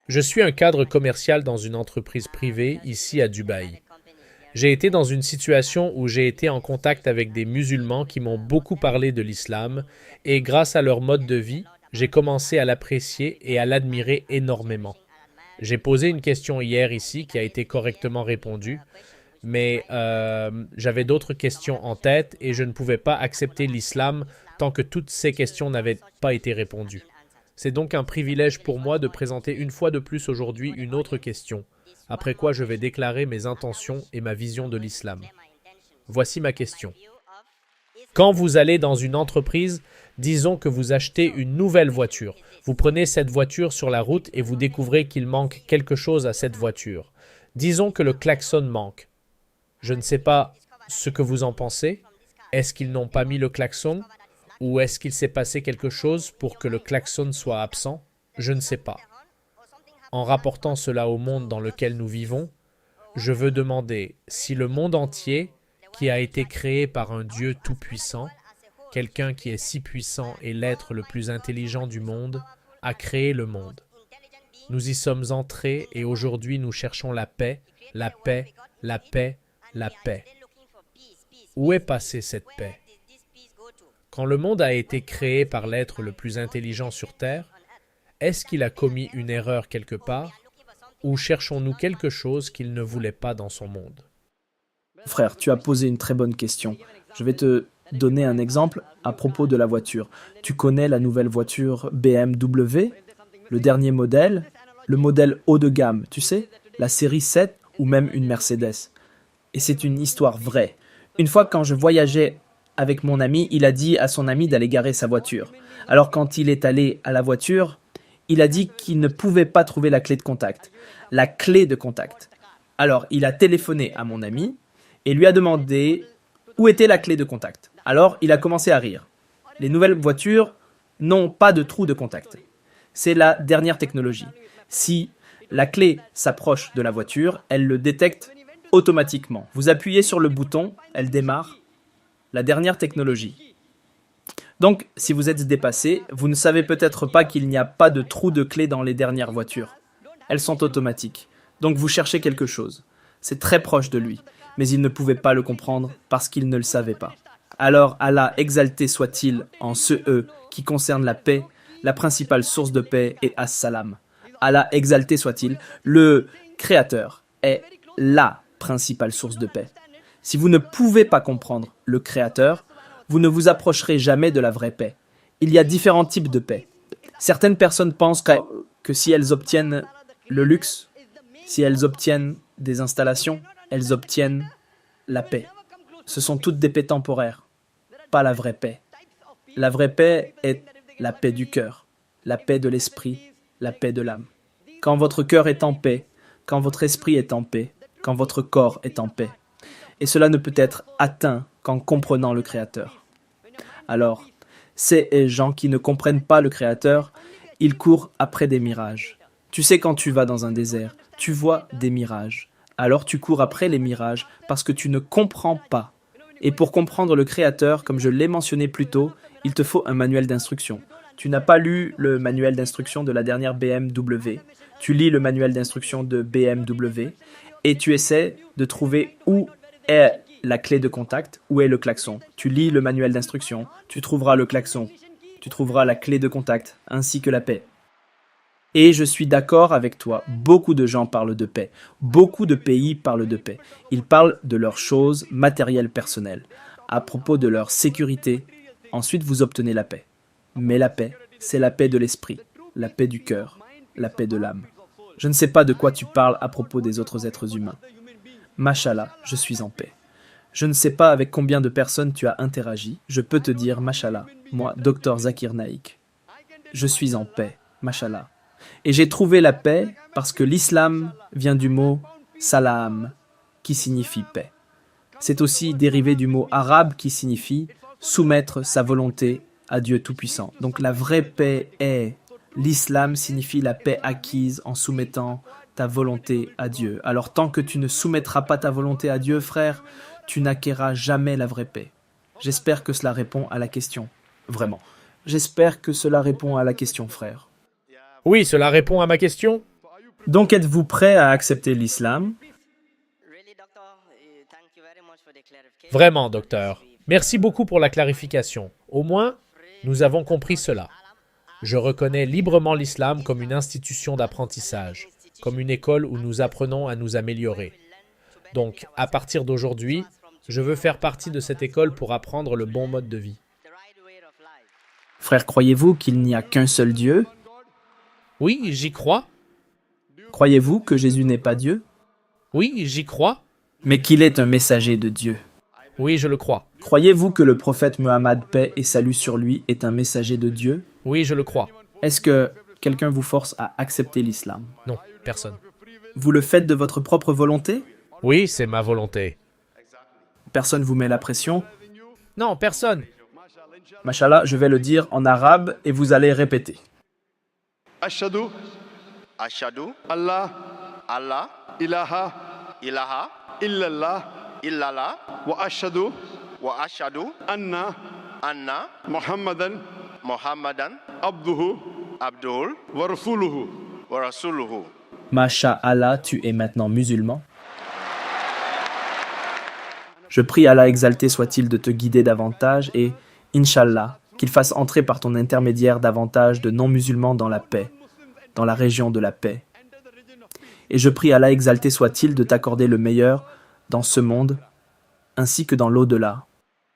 Je suis un cadre commercial dans une entreprise privée ici à Dubaï. J'ai été dans une situation où j'ai été en contact avec des musulmans qui m'ont beaucoup parlé de l'islam et grâce à leur mode de vie, j'ai commencé à l'apprécier et à l'admirer énormément. J'ai posé une question hier ici qui a été correctement répondue, mais j'avais d'autres questions en tête et je ne pouvais pas accepter l'islam tant que toutes ces questions n'avaient pas été répondues. C'est donc un privilège pour moi de présenter une fois de plus aujourd'hui une autre question, après quoi je vais déclarer mes intentions et ma vision de l'islam. Voici ma question. Quand vous allez dans une entreprise, disons que vous achetez une nouvelle voiture. Vous prenez cette voiture sur la route et vous découvrez qu'il manque quelque chose à cette voiture. Disons que le klaxon manque. Je ne sais pas ce que vous en pensez. Est-ce qu'ils n'ont pas mis le klaxon? Ou est-ce qu'il s'est passé quelque chose pour que le klaxon soit absent? Je ne sais pas. En rapportant cela au monde dans lequel nous vivons, je veux demander si le monde entier, qui a été créé par un Dieu tout-puissant, quelqu'un qui est si puissant et l'être le plus intelligent du monde, a créé le monde. Nous y sommes entrés et aujourd'hui nous cherchons la paix, la paix, la paix, la paix. Où est passée cette paix? Quand le monde a été créé par l'être le plus intelligent sur Terre, est-ce qu'il a commis une erreur quelque part? Ou cherchons-nous quelque chose qu'il ne voulait pas dans son monde? Frère, tu as posé une très bonne question. Je vais te donner un exemple à propos de la voiture. Tu connais la nouvelle voiture BMW, le dernier modèle, le modèle haut de gamme, tu sais, la série 7 ou même une Mercedes. Et c'est une histoire vraie. Une fois, quand je voyageais avec mon ami, il a dit à son ami d'aller garer sa voiture. Alors quand il est allé à la voiture, il a dit qu'il ne pouvait pas trouver la clé de contact. La clé de contact. Alors il a téléphoné à mon ami et lui a demandé où était la clé de contact. Alors il a commencé à rire. Les nouvelles voitures n'ont pas de trou de contact. C'est la dernière technologie. Si la clé s'approche de la voiture, elle le détecte automatiquement. Vous appuyez sur le bouton, elle démarre. La dernière technologie. Donc, si vous êtes dépassé, vous ne savez peut-être pas qu'il n'y a pas de trou de clé dans les dernières voitures. Elles sont automatiques. Donc vous cherchez quelque chose. C'est très proche de lui. Mais il ne pouvait pas le comprendre parce qu'il ne le savait pas. Alors Allah exalté soit-il en ce qui concerne la paix, la principale source de paix est As-Salam. Allah exalté soit-il, le Créateur est la principale source de paix. Si vous ne pouvez pas comprendre le Créateur, vous ne vous approcherez jamais de la vraie paix. Il y a différents types de paix. Certaines personnes pensent que si elles obtiennent le luxe, si elles obtiennent des installations, elles obtiennent la paix. Ce sont toutes des paix temporaires, pas la vraie paix. La vraie paix est la paix du cœur, la paix de l'esprit, la paix de l'âme. Quand votre cœur est en paix, quand votre esprit est en paix, quand votre corps est en paix. Et cela ne peut être atteint qu'en comprenant le Créateur. Alors, ces gens qui ne comprennent pas le Créateur, ils courent après des mirages. Tu sais, quand tu vas dans un désert, tu vois des mirages. Alors tu cours après les mirages parce que tu ne comprends pas. Et pour comprendre le Créateur, comme je l'ai mentionné plus tôt, il te faut un manuel d'instruction. Tu n'as pas lu le manuel d'instruction de la dernière BMW. Tu lis le manuel d'instruction de BMW et tu essaies de trouver où est la clé de contact, où est le klaxon. Tu lis le manuel d'instruction, tu trouveras le klaxon, tu trouveras la clé de contact, ainsi que la paix. Et je suis d'accord avec toi, beaucoup de gens parlent de paix, beaucoup de pays parlent de paix. Ils parlent de leurs choses matérielles personnelles, à propos de leur sécurité. Ensuite, vous obtenez la paix. Mais la paix, c'est la paix de l'esprit, la paix du cœur, la paix de l'âme. Je ne sais pas de quoi tu parles à propos des autres êtres humains. Mashallah, je suis en paix. Je ne sais pas avec combien de personnes tu as interagi. Je peux te dire, Mashallah, moi, Dr Zakir Naik. Je suis en paix, Mashallah. Et j'ai trouvé la paix parce que l'islam vient du mot salam, qui signifie paix. C'est aussi dérivé du mot arabe qui signifie soumettre sa volonté à Dieu Tout-Puissant. Donc la vraie paix est, l'islam signifie la paix acquise en soumettant ta volonté à Dieu. Alors tant que tu ne soumettras pas ta volonté à Dieu, frère, tu n'acquerras jamais la vraie paix. J'espère que cela répond à la question. Vraiment. J'espère que cela répond à la question, frère. Oui, cela répond à ma question. Donc êtes-vous prêt à accepter l'islam? Vraiment, docteur. Merci beaucoup pour la clarification. Au moins, nous avons compris cela. Je reconnais librement l'islam comme une institution d'apprentissage, comme une école où nous apprenons à nous améliorer. Donc, à partir d'aujourd'hui, je veux faire partie de cette école pour apprendre le bon mode de vie. Frère, croyez-vous qu'il n'y a qu'un seul Dieu? Oui, j'y crois. Croyez-vous que Jésus n'est pas Dieu? Oui, j'y crois. Mais qu'il est un messager de Dieu? Oui, je le crois. Croyez-vous que le prophète Muhammad, paix et salut sur lui, est un messager de Dieu? Oui, je le crois. Est-ce que quelqu'un vous force à accepter l'islam? Non, personne. Vous le faites de votre propre volonté? Oui, c'est ma volonté. Personne vous met la pression? Non, personne. Mashallah, je vais le dire en arabe et vous allez répéter. Ashhadu Ashhadu Allah Allah ilaha ilaha illallah illallah wa ashhadu wa ashhadu anna anna Muhammadan Muhammadan abduhu Abdul wa rasuluhu. wa rasuluhu. Masha'Allah, tu es maintenant musulman. Je prie Allah exalté soit-il de te guider davantage et, Inch'Allah, qu'il fasse entrer par ton intermédiaire davantage de non-musulmans dans la paix, dans la région de la paix. Et je prie Allah exalté soit-il de t'accorder le meilleur dans ce monde ainsi que dans l'au-delà.